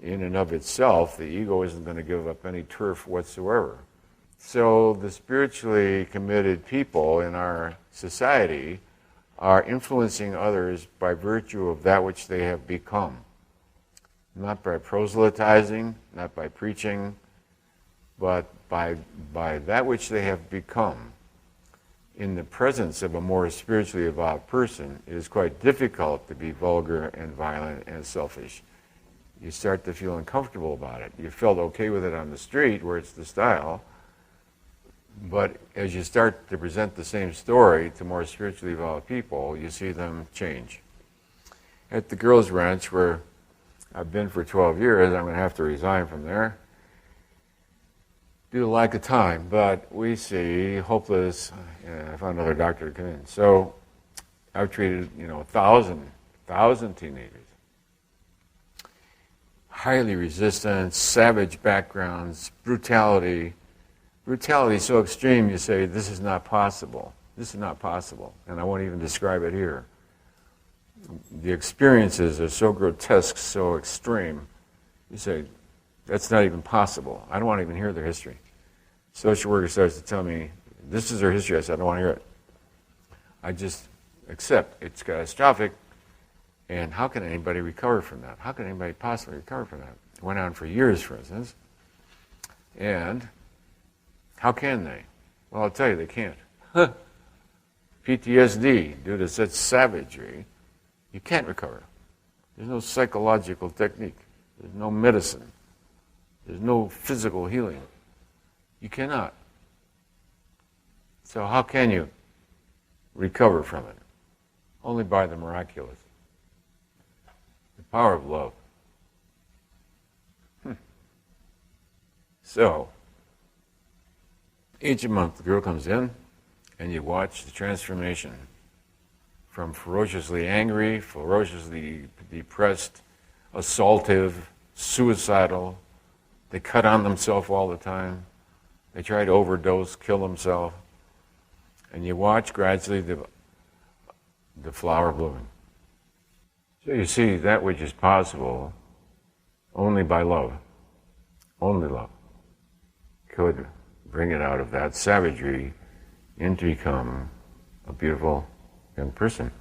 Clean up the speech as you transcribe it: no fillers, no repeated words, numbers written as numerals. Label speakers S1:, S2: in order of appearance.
S1: in and of itself, the ego isn't going to give up any turf whatsoever. So the spiritually committed people in our society are influencing others by virtue of that which they have become. Not by proselytizing, not by preaching, but by that which they have become. In the presence of a more spiritually evolved person, it is quite difficult to be vulgar and violent and selfish. You start to feel uncomfortable about it. You felt okay with it on the street, where it's the style, but as you start to present the same story to more spiritually evolved people, you see them change. At the Girls' Ranch, where I've been for 12 years, I'm going to have to resign from there due to lack of time, but we see hopeless, I found another doctor to come in. So I've treated, 1,000 teenagers. Highly resistant, savage backgrounds, brutality so extreme you say, this is not possible. This is not possible. And I won't even describe it here. The experiences are so grotesque, so extreme, you say, that's not even possible. I don't want to even hear their history. Social worker starts to tell me, this is their history. I said, I don't want to hear it. I just accept it's catastrophic, and how can anybody recover from that? How can anybody possibly recover from that? It went on for years, for instance. And how can they? Well, I'll tell you, they can't. PTSD, due to such savagery, you can't recover. There's no psychological technique. There's no medicine. There's no physical healing. You cannot. So how can you recover from it? Only by the miraculous. The power of love. So, each month the girl comes in and you watch the transformation from ferociously angry, ferociously depressed, assaultive, suicidal. They cut on themselves all the time. They try to overdose, kill themselves. And you watch gradually the flower blooming. So you see that which is possible only by love. Only love could bring it out of that savagery and to become a beautiful young person.